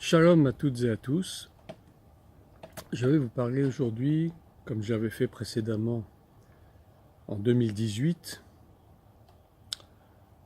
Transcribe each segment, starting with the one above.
Shalom à toutes et à tous. Je vais vous parler aujourd'hui, comme j'avais fait précédemment en 2018,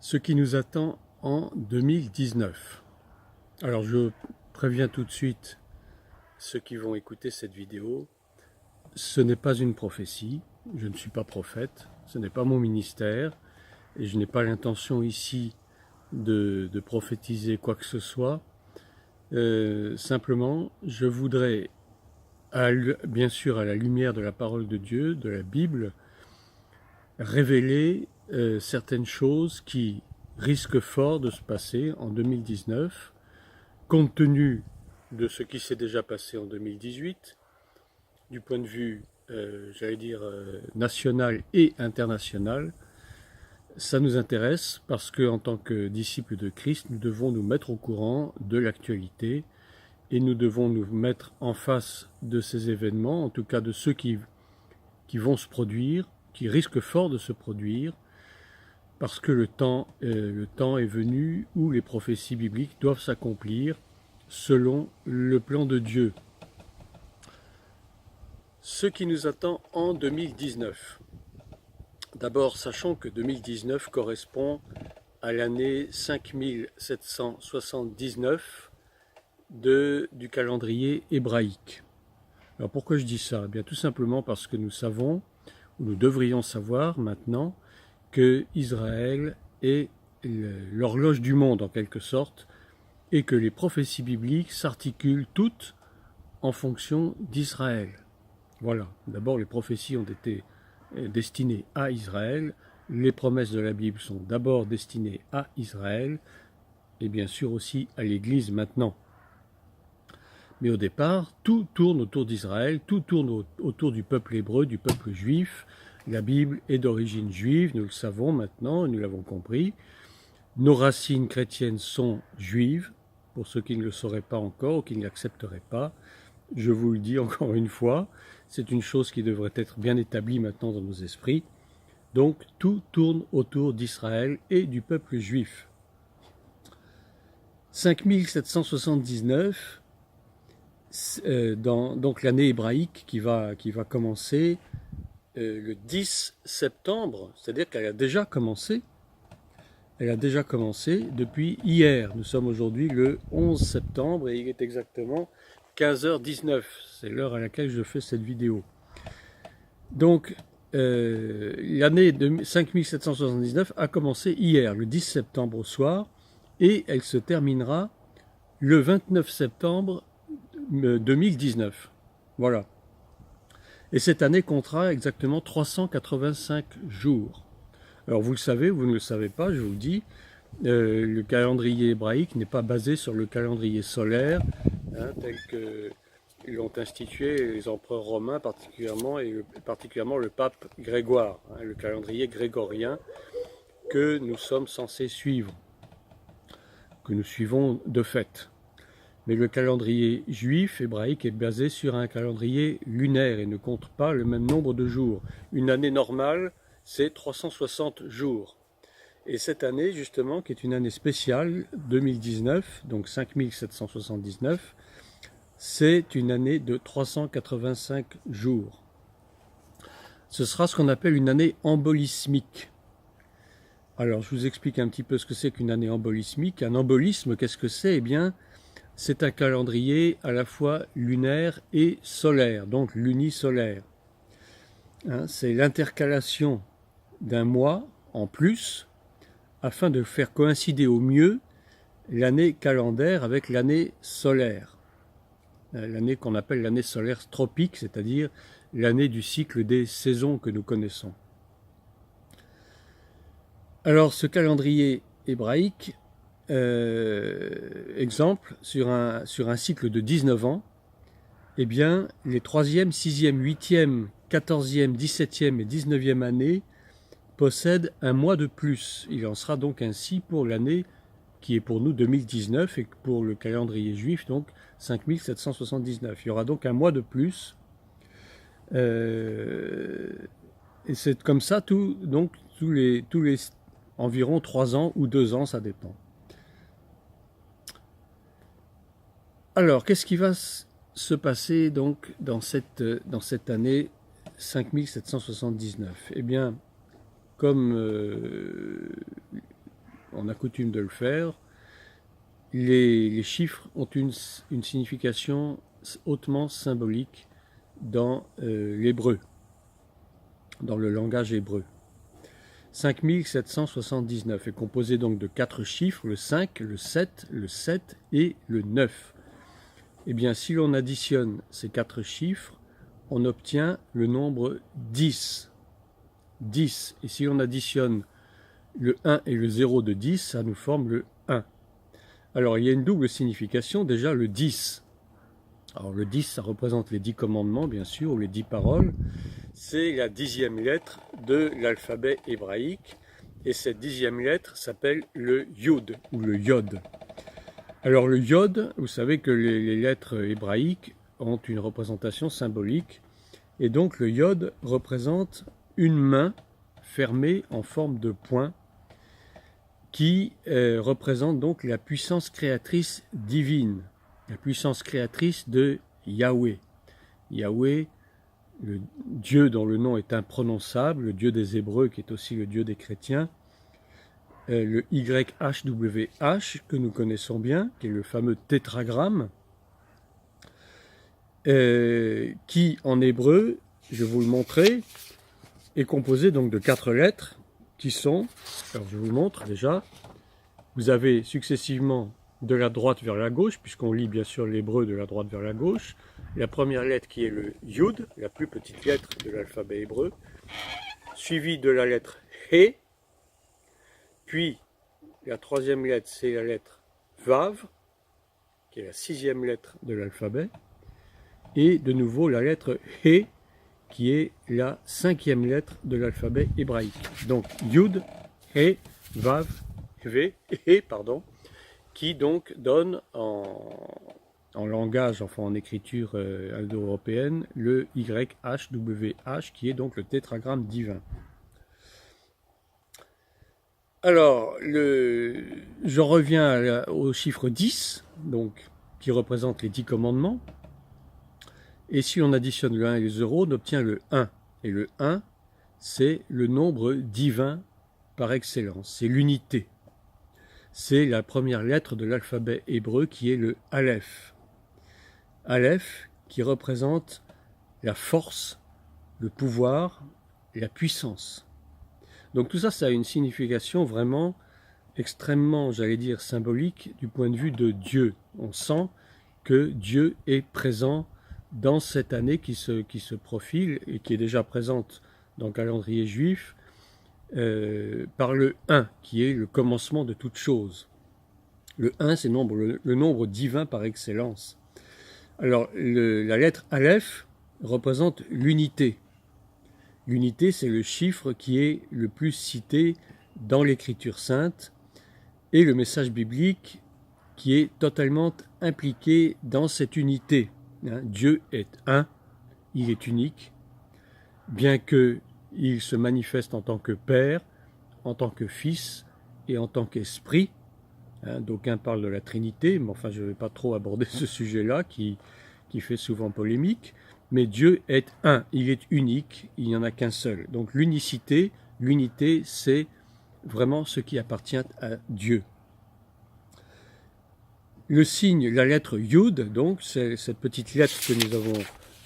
ce qui nous attend en 2019. Alors je préviens tout de suite ceux qui vont écouter cette vidéo, ce n'est pas une prophétie, je ne suis pas prophète, ce n'est pas mon ministère, et je n'ai pas l'intention ici de prophétiser quoi que ce soit. Simplement, je voudrais, bien sûr à la lumière de la parole de Dieu, de la Bible, révéler certaines choses qui risquent fort de se passer en 2019, compte tenu de ce qui s'est déjà passé en 2018, du point de vue, national et international. Ça nous intéresse parce que, en tant que disciples de Christ, nous devons nous mettre au courant de l'actualité et nous devons nous mettre en face de ces événements, en tout cas de ceux qui vont se produire, qui risquent fort de se produire, parce que le temps est venu où les prophéties bibliques doivent s'accomplir selon le plan de Dieu. Ce qui nous attend en 2019. D'abord, sachons que 2019 correspond à l'année 5779 du calendrier hébraïque. Alors pourquoi je dis ça? Eh bien, tout simplement parce que nous savons, ou nous devrions savoir maintenant, que Israël est l'horloge du monde en quelque sorte, et que les prophéties bibliques s'articulent toutes en fonction d'Israël. Voilà, d'abord les prophéties ont été destinées à Israël, les promesses de la Bible sont d'abord destinées à Israël, et bien sûr aussi à l'Église maintenant. Mais au départ, tout tourne autour d'Israël, tout tourne autour du peuple hébreu, du peuple juif. La Bible est d'origine juive, nous le savons maintenant, nous l'avons compris. Nos racines chrétiennes sont juives, pour ceux qui ne le sauraient pas encore ou qui ne l'accepteraient pas. Je vous le dis encore une fois, c'est une chose qui devrait être bien établie maintenant dans nos esprits. Donc tout tourne autour d'Israël et du peuple juif. 5779, donc l'année hébraïque qui va commencer le 10 septembre, c'est-à-dire qu'elle a déjà commencé. Elle a déjà commencé depuis hier. Nous sommes aujourd'hui le 11 septembre et il est exactement 15h19. C'est l'heure à laquelle je fais cette vidéo. Donc, l'année 5779 a commencé hier, le 10 septembre au soir, et elle se terminera le 29 septembre 2019. Voilà. Et cette année comptera exactement 385 jours. Alors vous le savez, vous ne le savez pas, je vous le dis, le calendrier hébraïque n'est pas basé sur le calendrier solaire, tel que l'ont institué les empereurs romains particulièrement, et particulièrement le pape Grégoire, le calendrier grégorien que nous sommes censés suivre, que nous suivons de fait. Mais le calendrier juif hébraïque est basé sur un calendrier lunaire et ne compte pas le même nombre de jours. Une année normale, c'est 360 jours. Et cette année, justement, qui est une année spéciale, 2019, donc 5779, c'est une année de 385 jours. Ce sera ce qu'on appelle une année embolismique. Alors, je vous explique un petit peu ce que c'est qu'une année embolismique. Un embolisme, qu'est-ce que c'est? Eh bien, c'est un calendrier à la fois lunaire et solaire, donc lunisolaire. C'est l'intercalation d'un mois en plus afin de faire coïncider au mieux l'année calendaire avec l'année solaire. L'année qu'on appelle l'année solaire tropique, c'est-à-dire l'année du cycle des saisons que nous connaissons. Alors ce calendrier hébraïque, exemple, sur un cycle de 19 ans, eh bien, les 3e, 6e, 8e, 14e, 17e et 19e années possèdent un mois de plus. Il en sera donc ainsi pour l'année qui est pour nous 2019 et pour le calendrier juif, donc 5779. Il y aura donc un mois de plus. Et c'est comme ça tous les environ 3 ans ou 2 ans, ça dépend. Alors, qu'est-ce qui va se passer donc dans cette année 5779? Eh bien, comme on a coutume de le faire, les chiffres ont une signification hautement symbolique dans l'hébreu, dans le langage hébreu. 5779 est composé donc de 4 chiffres, le 5, le 7 et le 9. Eh bien, si l'on additionne ces 4 chiffres, on obtient le nombre 10. 10. Et si l'on additionne le 1 et le 0 de 10, ça nous forme le 1. Alors, il y a une double signification. Déjà, le 10. Alors, le 10, ça représente les 10 commandements, bien sûr, ou les 10 paroles. C'est la 10e lettre de l'alphabet hébraïque. Et cette 10e lettre s'appelle le Yud, ou le Yod. Alors, le Yod, vous savez que les lettres hébraïques ont une représentation symbolique. Et donc, le Yod représente une main fermée en forme de poing qui représente donc la puissance créatrice divine, la puissance créatrice de Yahweh. Yahweh, le Dieu dont le nom est imprononçable, le Dieu des Hébreux qui est aussi le Dieu des chrétiens, le YHWH que nous connaissons bien, qui est le fameux tétragramme, qui en hébreu, je vais vous le montrer, est composé donc de 4 lettres qui sont, alors je vous le montre déjà, vous avez successivement de la droite vers la gauche, puisqu'on lit bien sûr l'hébreu de la droite vers la gauche, la première lettre qui est le Yud, la plus petite lettre de l'alphabet hébreu, suivie de la lettre He, puis la troisième lettre c'est la lettre Vav, qui est la 6e lettre de l'alphabet, et de nouveau la lettre He, qui est la 5e lettre de l'alphabet hébraïque. Donc Yud, He, Vav, He, pardon, qui donc donne en langage, enfin en écriture indo-européenne, le YHWH, qui est donc le tétragramme divin. Alors, je reviens au chiffre 10, donc, qui représente les 10 commandements. Et si on additionne le 1 et le 0, on obtient le 1. Et le 1, c'est le nombre divin par excellence, c'est l'unité. C'est la première lettre de l'alphabet hébreu qui est le Aleph. Aleph qui représente la force, le pouvoir, la puissance. Donc tout ça, ça a une signification vraiment extrêmement, j'allais dire, symbolique du point de vue de Dieu. On sent que Dieu est présent dans cette année qui se profile et qui est déjà présente dans le calendrier juif, par le 1, qui est le commencement de toute chose. Le 1, c'est le nombre divin par excellence. Alors, la lettre Aleph représente l'unité. L'unité, c'est le chiffre qui est le plus cité dans l'Écriture sainte et le message biblique qui est totalement impliqué dans cette unité. Dieu est un, il est unique, bien qu'il se manifeste en tant que Père, en tant que Fils et en tant qu'Esprit. D'aucuns parlent de la Trinité, mais enfin je ne vais pas trop aborder ce sujet-là qui fait souvent polémique. Mais Dieu est un, il est unique, il n'y en a qu'un seul. Donc l'unité, c'est vraiment ce qui appartient à Dieu. Le signe, la lettre Yud, donc, c'est cette petite lettre que nous avons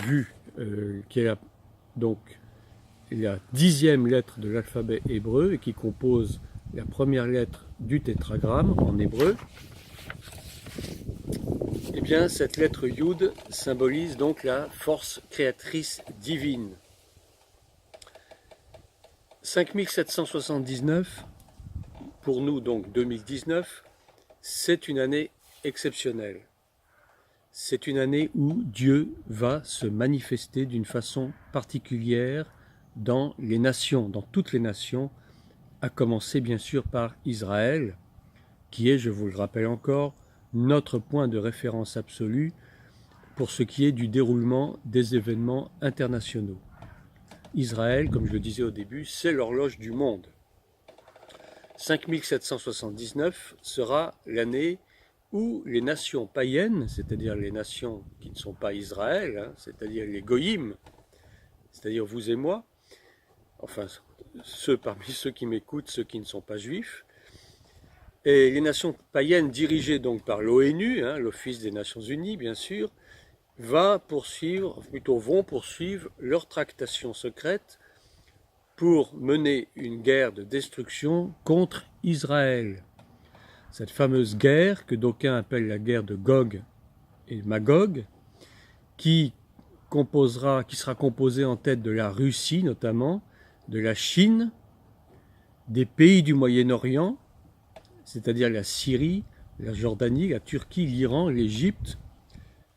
vue, qui est donc la 10e lettre de l'alphabet hébreu et qui compose la première lettre du tétragramme en hébreu. Eh bien, cette lettre Yud symbolise donc la force créatrice divine. 5779, pour nous donc 2019, c'est une année exceptionnelle. C'est une année où Dieu va se manifester d'une façon particulière dans les nations, dans toutes les nations, à commencer bien sûr par Israël, qui est, je vous le rappelle encore, notre point de référence absolu pour ce qui est du déroulement des événements internationaux. Israël, comme je le disais au début, c'est l'horloge du monde. 5779 sera l'année où les nations païennes, c'est-à-dire les nations qui ne sont pas Israël, hein, c'est-à-dire les goïms, c'est-à-dire vous et moi, enfin ceux parmi ceux qui m'écoutent, ceux qui ne sont pas juifs, et les nations païennes dirigées donc par l'ONU, hein, l'Office des Nations Unies bien sûr, vont poursuivre leur tractation secrète pour mener une guerre de destruction contre Israël. Cette fameuse guerre que d'aucuns appellent la guerre de Gog et Magog, qui sera composée en tête de la Russie notamment, de la Chine, des pays du Moyen-Orient, c'est-à-dire la Syrie, la Jordanie, la Turquie, l'Iran, l'Égypte,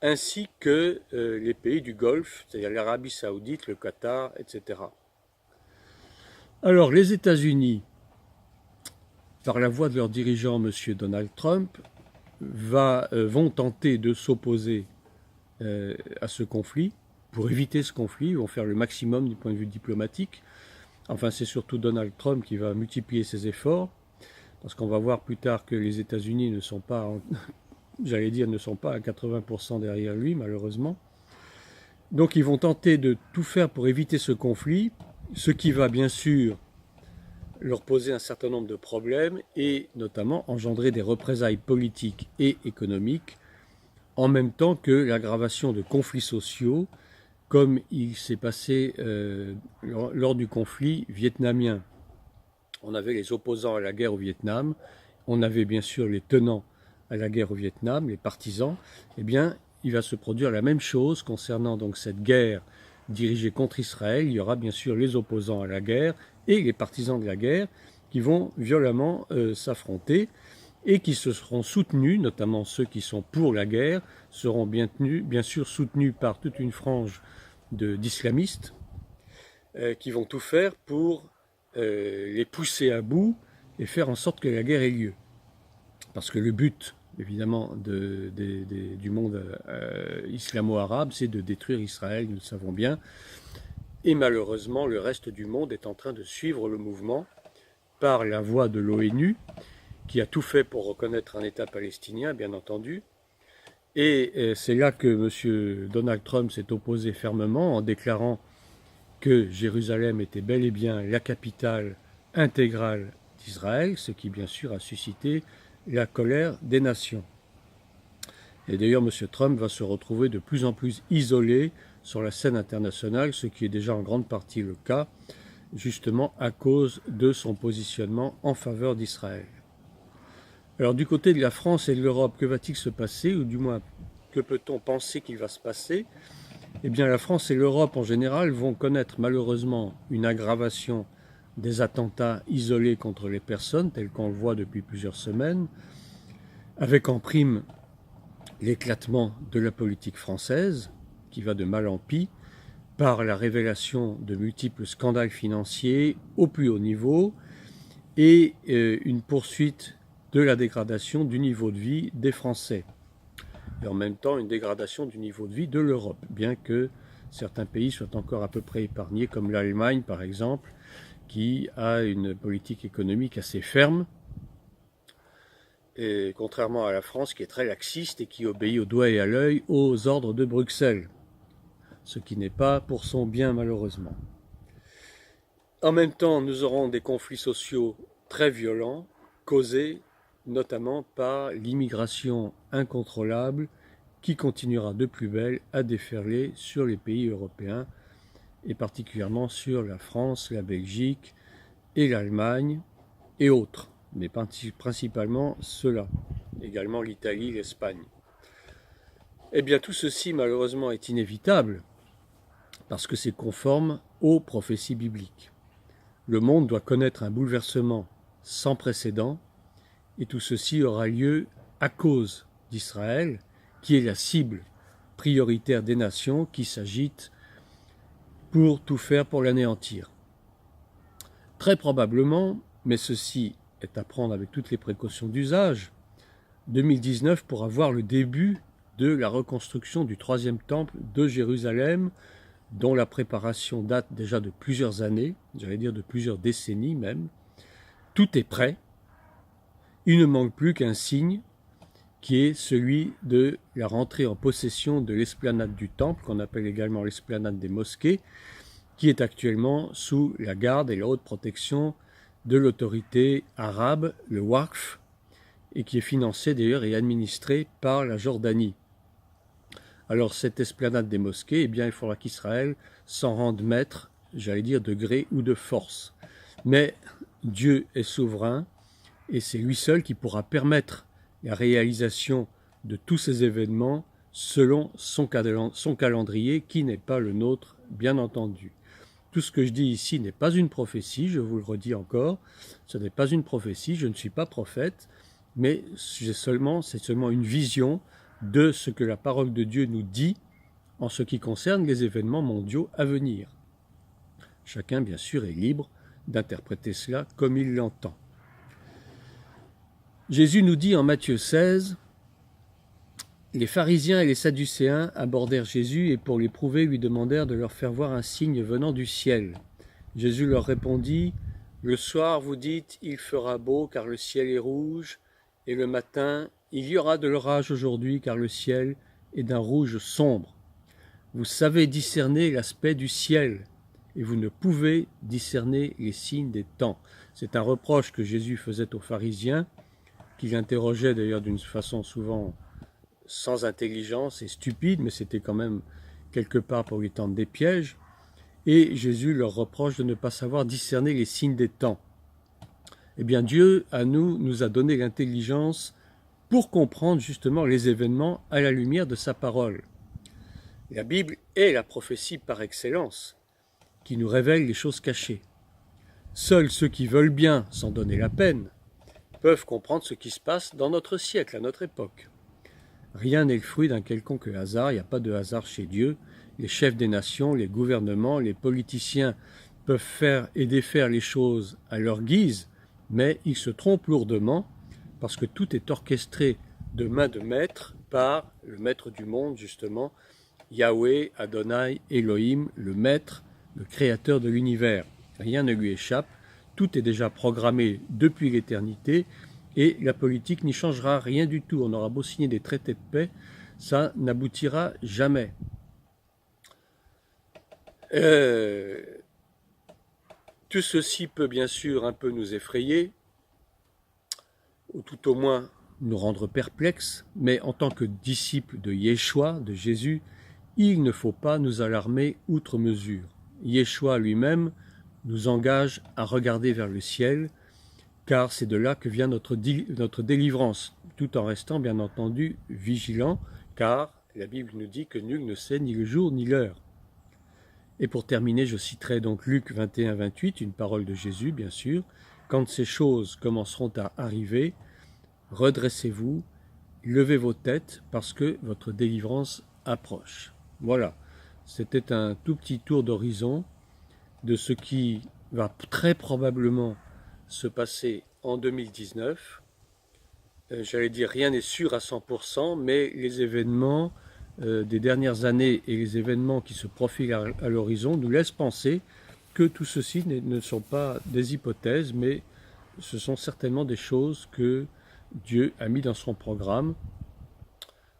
ainsi que les pays du Golfe, c'est-à-dire l'Arabie Saoudite, le Qatar, etc. Alors les États-Unis, par la voix de leur dirigeant, M. Donald Trump, vont tenter de s'opposer à ce conflit. Pour éviter ce conflit, ils vont faire le maximum du point de vue diplomatique. Enfin, c'est surtout Donald Trump qui va multiplier ses efforts, parce qu'on va voir plus tard que les États-Unis ne sont pas, ne sont pas à 80% derrière lui, malheureusement. Donc ils vont tenter de tout faire pour éviter ce conflit, ce qui va bien sûr leur poser un certain nombre de problèmes et notamment engendrer des représailles politiques et économiques, en même temps que l'aggravation de conflits sociaux, comme il s'est passé lors du conflit vietnamien. On avait les opposants à la guerre au Vietnam, on avait bien sûr les tenants à la guerre au Vietnam, les partisans. Eh bien, il va se produire la même chose concernant donc cette guerre dirigée contre Israël. Il y aura bien sûr les opposants à la guerre et les partisans de la guerre qui vont violemment s'affronter et qui se seront soutenus, notamment ceux qui sont pour la guerre, seront bien sûr soutenus par toute une frange d'islamistes qui vont tout faire pour les pousser à bout et faire en sorte que la guerre ait lieu. Parce que le but, évidemment, du monde islamo-arabe, c'est de détruire Israël, nous le savons bien. Et malheureusement, le reste du monde est en train de suivre le mouvement par la voix de l'ONU, qui a tout fait pour reconnaître un État palestinien, bien entendu. Et c'est là que M. Donald Trump s'est opposé fermement en déclarant que Jérusalem était bel et bien la capitale intégrale d'Israël, ce qui bien sûr a suscité la colère des nations. Et d'ailleurs, M. Trump va se retrouver de plus en plus isolé sur la scène internationale, ce qui est déjà en grande partie le cas, justement à cause de son positionnement en faveur d'Israël. Alors du côté de la France et de l'Europe, que va-t-il se passer, ou du moins que peut-on penser qu'il va se passer? Eh bien la France et l'Europe en général vont connaître malheureusement une aggravation des attentats isolés contre les personnes, tels qu'on le voit depuis plusieurs semaines, avec en prime l'éclatement de la politique française, qui va de mal en pis, par la révélation de multiples scandales financiers au plus haut niveau, et une poursuite de la dégradation du niveau de vie des Français. Et en même temps, une dégradation du niveau de vie de l'Europe, bien que certains pays soient encore à peu près épargnés, comme l'Allemagne par exemple, qui a une politique économique assez ferme, et contrairement à la France qui est très laxiste et qui obéit au doigt et à l'œil aux ordres de Bruxelles, ce qui n'est pas pour son bien malheureusement. En même temps, nous aurons des conflits sociaux très violents, causés notamment par l'immigration incontrôlable qui continuera de plus belle à déferler sur les pays européens et particulièrement sur la France, la Belgique et l'Allemagne et autres, mais principalement ceux-là, également l'Italie, l'Espagne. Eh bien tout ceci malheureusement est inévitable parce que c'est conforme aux prophéties bibliques. Le monde doit connaître un bouleversement sans précédent et tout ceci aura lieu à cause d'Israël, qui est la cible prioritaire des nations qui s'agitent pour tout faire pour l'anéantir. Très probablement, mais ceci est à prendre avec toutes les précautions d'usage, 2019 pourra voir le début de la reconstruction du troisième temple de Jérusalem, dont la préparation date déjà de plusieurs années, j'allais dire de plusieurs décennies même. Tout est prêt. Il ne manque plus qu'un signe, qui est celui de la rentrée en possession de l'esplanade du temple, qu'on appelle également l'esplanade des mosquées, qui est actuellement sous la garde et la haute protection de l'autorité arabe, le Waqf, et qui est financée d'ailleurs et administrée par la Jordanie. Alors cette esplanade des mosquées, eh bien il faudra qu'Israël s'en rende maître, j'allais dire de gré ou de force. Mais Dieu est souverain et c'est lui seul qui pourra permettre la réalisation de tous ces événements selon son calendrier qui n'est pas le nôtre, bien entendu. Tout ce que je dis ici n'est pas une prophétie, je vous le redis encore, ce n'est pas une prophétie, je ne suis pas prophète, mais c'est seulement une vision de ce que la parole de Dieu nous dit en ce qui concerne les événements mondiaux à venir. Chacun, bien sûr, est libre d'interpréter cela comme il l'entend. Jésus nous dit en Matthieu 16, « Les pharisiens et les sadducéens abordèrent Jésus et pour l'éprouver lui demandèrent de leur faire voir un signe venant du ciel. Jésus leur répondit, « Le soir vous dites, il fera beau car le ciel est rouge, et le matin, il y aura de l'orage aujourd'hui car le ciel est d'un rouge sombre. Vous savez discerner l'aspect du ciel, et vous ne pouvez discerner les signes des temps. » C'est un reproche que Jésus faisait aux pharisiens, qu'il interrogeait d'ailleurs d'une façon souvent sans intelligence et stupide, mais c'était quand même quelque part pour lui tendre des pièges. Et Jésus leur reproche de ne pas savoir discerner les signes des temps. Eh bien Dieu, à nous a donné l'intelligence pour comprendre justement les événements à la lumière de sa parole. La Bible est la prophétie par excellence, qui nous révèle les choses cachées. Seuls ceux qui veulent bien s'en donner la peine peuvent comprendre ce qui se passe dans notre siècle, à notre époque. Rien n'est le fruit d'un quelconque hasard, il n'y a pas de hasard chez Dieu. Les chefs des nations, les gouvernements, les politiciens peuvent faire et défaire les choses à leur guise, mais ils se trompent lourdement parce que tout est orchestré de main de maître par le maître du monde, justement, Yahweh, Adonai, Elohim, le maître, le créateur de l'univers. Rien ne lui échappe, tout est déjà programmé depuis l'éternité et la politique n'y changera rien du tout. On aura beau signer des traités de paix, ça n'aboutira jamais. Tout ceci peut bien sûr un peu nous effrayer, ou tout au moins nous rendre perplexes, mais en tant que disciples de Yeshua, de Jésus, il ne faut pas nous alarmer outre mesure. Yeshua lui-même nous engage à regarder vers le ciel, car c'est de là que vient notre délivrance, tout en restant bien entendu vigilant, car la Bible nous dit que nul ne sait ni le jour ni l'heure. Et pour terminer, je citerai donc Luc 21-28, une parole de Jésus, bien sûr. « Quand ces choses commenceront à arriver, redressez-vous, levez vos têtes, parce que votre délivrance approche. » Voilà, c'était un tout petit tour d'horizon de ce qui va très probablement se passer en 2019. J'allais dire rien n'est sûr à 100%, mais les événements des dernières années et les événements qui se profilent à l'horizon nous laissent penser que tout ceci ne sont pas des hypothèses, mais ce sont certainement des choses que Dieu a mis dans son programme.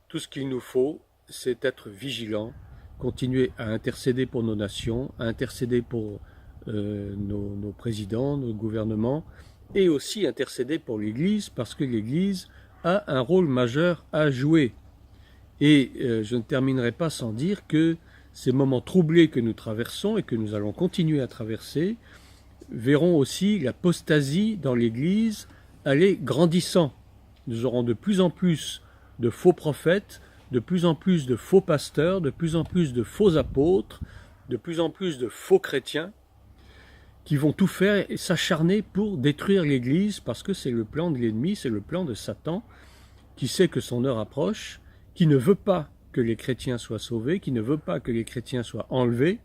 Tout ce qu'il nous faut, c'est être vigilant, continuer à intercéder pour nos nations, à intercéder pour nos présidents, nos gouvernements, et aussi intercéder pour l'Église, parce que l'Église a un rôle majeur à jouer. Et je ne terminerai pas sans dire que ces moments troublés que nous traversons et que nous allons continuer à traverser verront aussi l'apostasie dans l'Église aller grandissant. Nous aurons de plus en plus de faux prophètes, de plus en plus de faux pasteurs, de plus en plus de faux apôtres, de plus en plus de faux chrétiens qui vont tout faire et s'acharner pour détruire l'Église parce que c'est le plan de l'ennemi, c'est le plan de Satan qui sait que son heure approche, qui ne veut pas que les chrétiens soient sauvés, qui ne veut pas que les chrétiens soient enlevés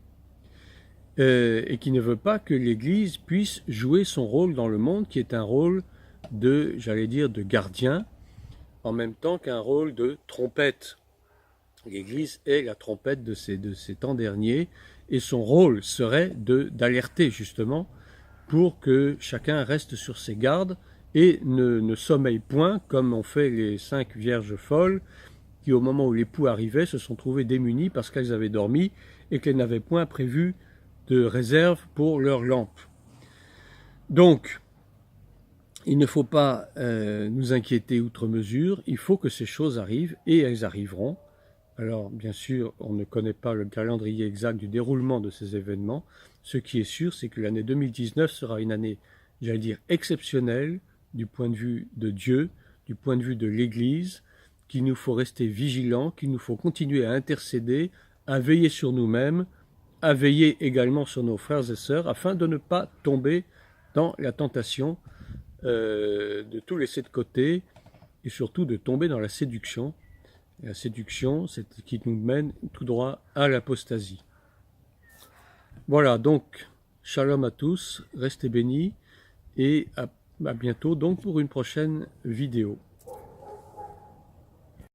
et qui ne veut pas que l'Église puisse jouer son rôle dans le monde qui est un rôle de, j'allais dire, de gardien en même temps qu'un rôle de trompette. L'Église est la trompette de ces temps derniers et son rôle serait d'alerter justement pour que chacun reste sur ses gardes et ne sommeille point comme ont fait les 5 vierges folles qui, au moment où l'époux arrivait, se sont trouvées démunies parce qu'elles avaient dormi et qu'elles n'avaient point prévu de réserve pour leur lampe. Donc, il ne faut pas nous inquiéter outre mesure, il faut que ces choses arrivent, et elles arriveront. Alors, bien sûr, on ne connaît pas le calendrier exact du déroulement de ces événements. Ce qui est sûr, c'est que l'année 2019 sera une année, j'allais dire, exceptionnelle du point de vue de Dieu, du point de vue de l'Église, qu'il nous faut rester vigilants, qu'il nous faut continuer à intercéder, à veiller sur nous-mêmes, à veiller également sur nos frères et sœurs, afin de ne pas tomber dans la tentation de tout laisser de côté, et surtout de tomber dans la séduction. Et la séduction, c'est ce qui nous mène tout droit à l'apostasie. Voilà, donc, shalom à tous, restez bénis, et à bientôt donc pour une prochaine vidéo.